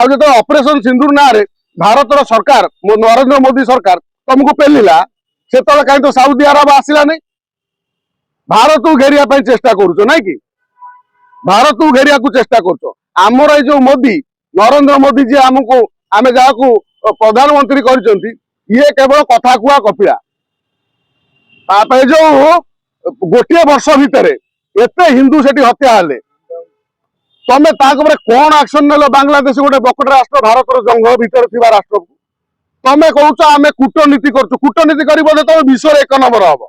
जो ऑपरेशन सिंदूर ना भारत सरकार नरेंद्र मोदी सरकार तुमको पेलिला से कहीं तो साउदी अरब आसला नहीं भारत को घेरिया चेष्टा करुच ना कि भारत को घेरिया चेष्टा करुच आमर जो मोदी नरेंद्र मोदी जी आमको आम जहाँ प्रधानमंत्री कर ये केवल कथा कुआ कपिला जो गोटे वर्ष भितर एत हिंदू से हत्या हेले तमें कौन एक्शन नेल बांग्लादेश गोटे बकट राष्ट्र भारत जंगल भितर थी राष्ट्र को तमें कौच आम कूटनीति कूटनीति कर तुम विश्व एक नंबर हम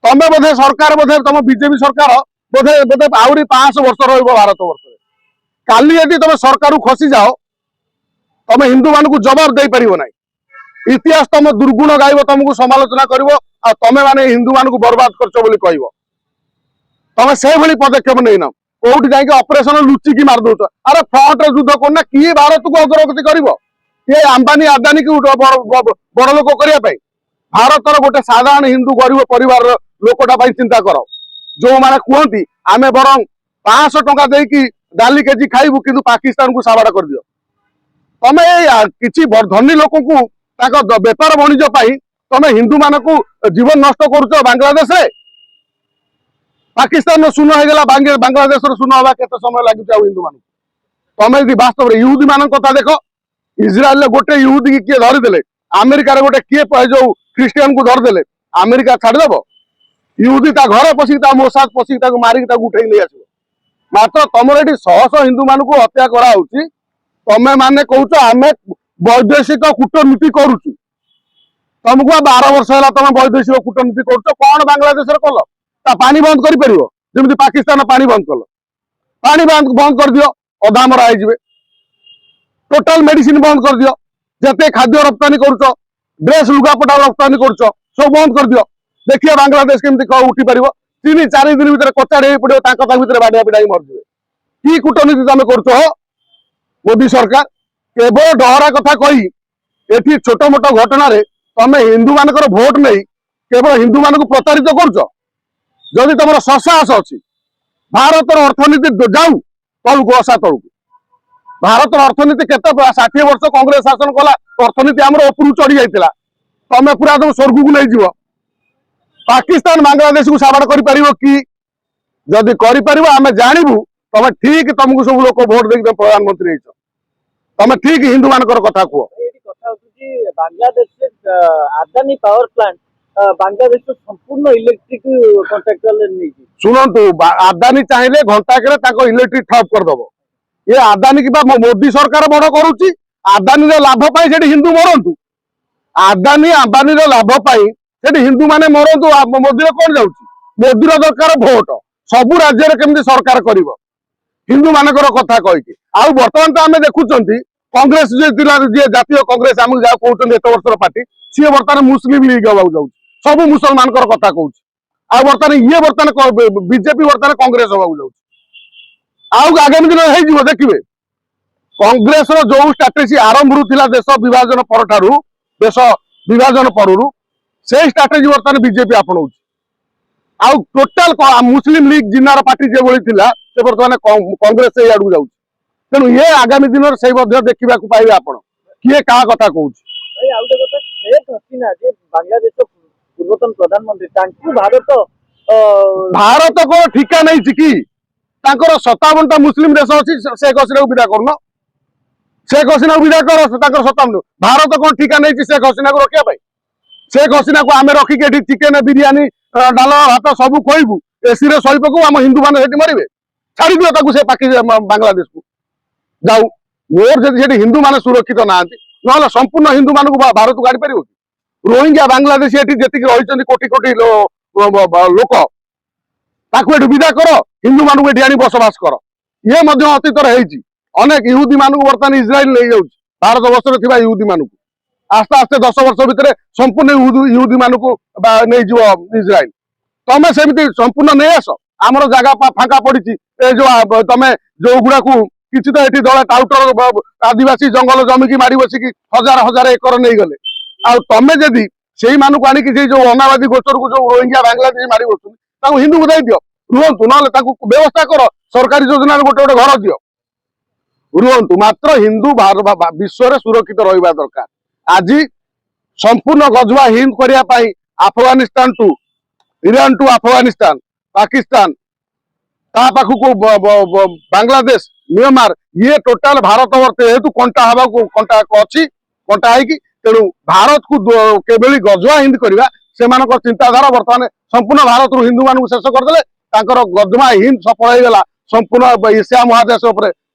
तमें बोधे सरकार बोधे तुम बीजेपी सरकार बोधे बोधे आहरी 500 वर्ष भारत वर्ष काली यदि तुम सरकार खसी जाओ तुम हिंदू मान जवाब दे पार ना इतिहास तुम दुर्गुण गाइब तुमको समालोचना कर तमें माने हिंदू मान बर्बाद कर कह तमें से भाई पदक्षेप नहीं ना कौटी जाकि ऑपरेशन लुचिकी मार दौच अरे फ्रंट युद्ध करना किए भारत को अग्रगति कर अंबानी आदानी की बड़ लोक करने भारत गोटे साधारण हिंदू गरीब परिवार लोकटा चिंता कर जो मैंने कहती आम बर 500 टंका देकी डाली केजी खाइबू कि पाकिस्तान को साबाड़ कर दियो तमें किसी धनी लोक बेपार वाणिज्य तमें हिंदू मान को जीवन नष्ट करुच बांग्लादेश पाकिस्तान शून होगा बांग्लादेश शून हवा के समय लगे हिंदू मान तमें यदि वास्तव में यूदी मान कथा देख इज्राएल गोटे यूदी की किए धरीदे अमेरिकार गोटे किए जो ख्रीस्टियान को धरदे अमेरिका छाड़देव यूदी घर पशिक मोसाद पशिक मारिक उठे नहीं आस मात्र तुम ये शह शह हिंदू मान को हत्या कराऊँच तमें माने कौच आम वैदेशिक कूटनीति करुचु तुमको 12 वर्ष है तुम वैदेशिक कूटनीति कर कौन बांग्लादेश कल पानी बंद कर पाकिस्तान पानी बंद कल पानी बंद कर दियो अधा मरा हो टोटाल मेडिसिन बंद कर दियो जिते खाद्य रप्तानी कर ड्रेस लुगापटा रप्तानी कर सब बंद कर दियो देखिए बांग्लादेश केमती उठी पार 3-4 दिन भर कचाड़ हो पड़ो भर बाड़िया पिटाई मरजे कि कूटनीति तुम कर मोदी सरकार केवल डहरा कथा कही एटी छोट मोट घटना तुम हिंदू मान भोट नहीं केवल हिंदू मान को प्रतारित करदी तुम ससाहस अच्छी भारत अर्थनीति जाऊ तलू असा तलू भारत अर्थनीति केत 60 वर्ष कांग्रेस शासन कला अर्थनीति आम उपरू चढ़ी जाता तमें पूरा तुम स्वर्ग को नहीं जीव पाकिस्तान बांग्लादेश को साबाड़ कर कि जदि कर आम जानू तुम ठीक तुमको सब लोग भोट देख प्रधानमंत्री तुम ठीक हिंदू मान कथा कह बांग्लादेश आदानी पावर प्लांट बांग्लादेश तो संपूर्ण इलेक्ट्रिक कॉन्ट्रैक्टर शुणु आदानी चाहिए घंटाक इलेक्ट्रिक ठप करदब ये आदानी की मोदी सरकार बड़ करुच्ची आदानी लाभ से हिंदू मरतु आदानी अंबानी लाभ से हिंदू माने मरतु मोदी कौन जाऊँ मोदी दरकार भोट सबू राज्य केमती सरकार कर हिंदू मानकर कथा कहीकि आउ बर्तमान तो आम देखुं कांग्रेस जी जातीय कांग्रेस आम जहाँ कहते 7 वर्षर पार्टी सी बर्तमान मुस्लिम लीग हवा जाऊँ सब मुसलमान कथा कहूँ बर्तमान ये बर्तमान बीजेपी बर्तमान कांग्रेस हवा जाऊँ आगामी दिन हो देखिए कांग्रेस जो स्ट्राटेजी आरंभ था देश विभाजन पर देश विभाजन पर से स्ट्राटेजी बर्तमान बीजेपी आपणाऊँ आउ टोटाल मुस्लिम लीग जिनार पार्टी जो थी से बर्तमान कांग्रेस से आड़ जाऊँ तेणु ये आगामी दिन से देखा पाइबे आप किए क्या कथा कहूँ बांग्लादेश पूर्वतन प्रधानमंत्री भारत को ठिका नहीं कि 57टा मुस्लिम देश अच्छी शेख हसीना को विदा करन शेख हसीना विदा कर 57 भारत कौन ठिका नहीं शेख हसीना को रखा शेख हसीना को आम रखिक चिकेन बिरियानी डाल भात सब खोबू एसी रे शही पकू आम हिंदू मैंने मरवे छाड़ी दियो से बांग्लादेश को जाऊ मोर जब हिंदू मैंने सुरक्षित ना ना संपूर्ण हिंदू मान भारत को गाड़ी पार कि रोहिंग्या बांग्लादेश जी रही कोटी कोटी लोक विदा कर हिंदू मान आनी बसवास कर ये अतीत अनेक इहुदी मान बर्तमान इज्राइल नहीं जाऊँ भारत वर्ष में इहुदी मान आस्ते आस्ते 10 वर्ष भितर संपूर्ण इहुदी मान को नहीं इज्राइल तमें सेमती संपूर्ण नहीं आस आमर जगह फांका पड़ी जो तमें जो गुड़ा को किसी तो ये दल टाउटर आदिवासी जंगल जमी की मारी बसिकी हजार हजार एकर नहीं गले आमे जदि से आणिक जो अनाबादी गोचर को जो रोहिंग्या बांग्लादेश मारी बस हिंदू को दे दियो रुहतु ना व्यवस्था कर सरकारी योजना गोटे गोटे घर दियो रुहतु मात्र हिंदू विश्व में सुरक्षित रहा दरकार। आज संपूर्ण गजवा हिंद करने Afghanistan to Iran to Afghanistan Pakistan ता पाखु बांग्लादेश म्यांमार ये टोटाल भारत वर्ष जेहेतु कंटा हवा को कंटा अच्छी कंटा है तेणु भारत को केवल गजवा हिंद करवा से चिंताधारा बर्तमान संपूर्ण भारत हिंदू मान शेष करदे गजवा हिंद सफल होगा संपूर्ण एशिया महादेश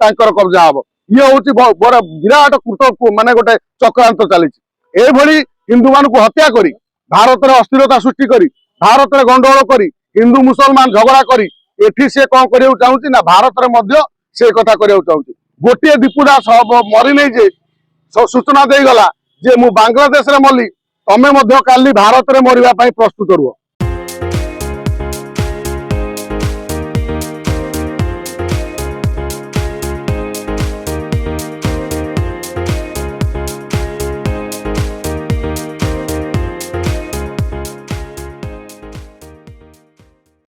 कब्जा हम ये हूँ विराट कृत माने गोटे चक्रांत चली हिंदू मान हत्या करी भारत में अस्थिरता सृष्टि करी भारत में गंडगोल करी हिंदू मुसलमान झगड़ा करी एठी से कौन करिया चाहूची ना भारत में से कथा करिया चाहूची गोटे दीपुदा मरी नहीं जे सूचना दे गला जे मु बांग्लादेश रे मली तमे काली भारत में मरिबा प्रस्तुत रुह।